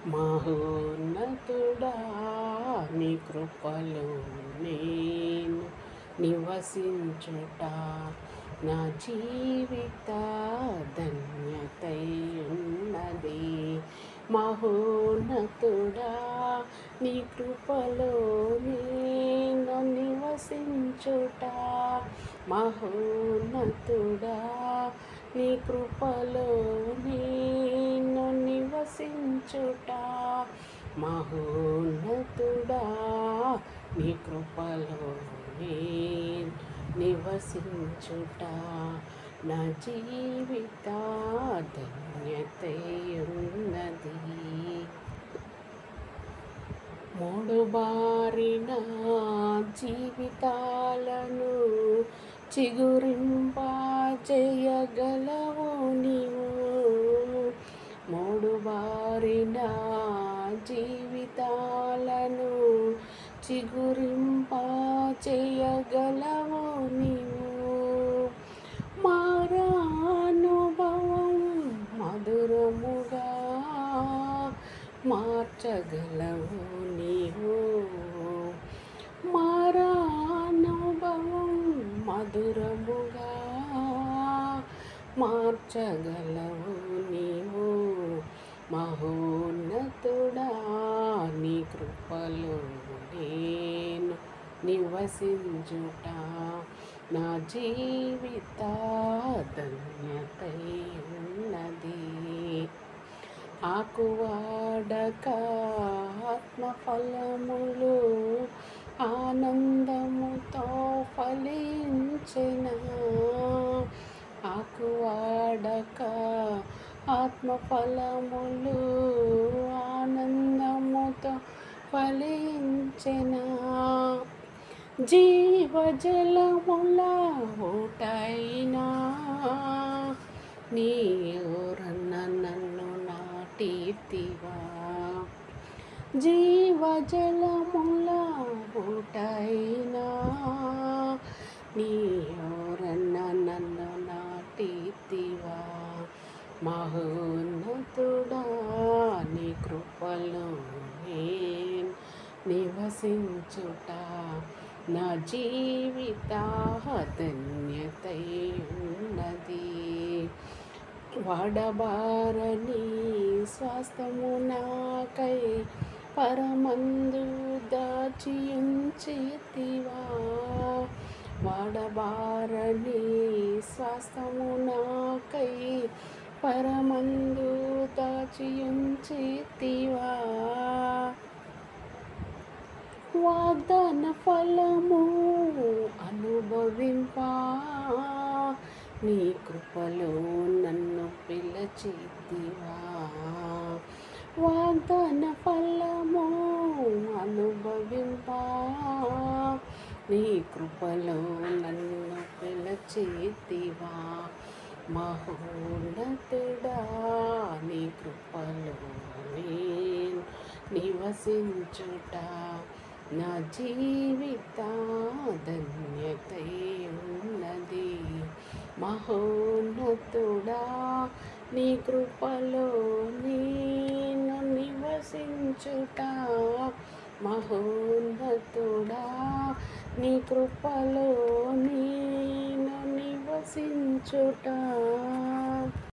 మహోన్నతుడా నీ కృపలో నేను నివసించుట నా జీవిత ధన్యతై ఉన్నది. మహోన్నతుడా నీ కృపలో నేను నివసించుట మహోన్నతుడా నీ కృపలో నేను నివసించుట మహోన్నతుడా నీ కృపలో నేను నివసించుట నా జీవిత ధన్యతై ఉన్నది. మూడు బారిన జీవితాలను చిగురింప చేయగలవు నీవు. మూడు బారిన జీవితాలను చిగురింప చేయగలవు నీవు. మారానుభవం మధురముగా మార్చగలవు నీవు. మారానుభవం మధురముగా మార్చగలవు నీవు. మహోన్నతుడా నీ కృపలో నేను నివసించుట నా జీవిత ధన్యతై ఉన్నది. ఆకువాడక ఆత్మఫలములు ఆనందముతో ఫలించిన ఆకువాడక ఆత్మఫలములు ఆనందముతో ఫలించిన జీవజలముల ఊటైనా నీ ఊరన్న నన్ను నాటితివా. జీవజలముల ఊటైనా నీ ఊరన్న నన్ను నాటితివా. మహోన్నతుడా నీ కృపలో నేను నివసించుట నా జీవిత ధన్యతై ఉన్నది. వాడబారని స్వాస్థ్యము నాకై పరమందు దాచియుంచితివా. వాడబారని స్వాస్థ్యము నాకై పరమందు దాచియుంచితివా. వాగ్దాన ఫలము అనుభవింప నీ కృపలో నన్ను పిలిచితివా. వాగ్దాన ఫలము అనుభవింప నీ కృపలో నన్ను పిలిచితివా. మహోన్నతుడా నీ కృపలో నేను నివసించుట నా జీవిత ధన్యతై ఉన్నది. మహోన్నతుడా నీ కృపలో నేను నివసించుట మహోన్నతుడా నీ కృపలో నేను నివసించుట.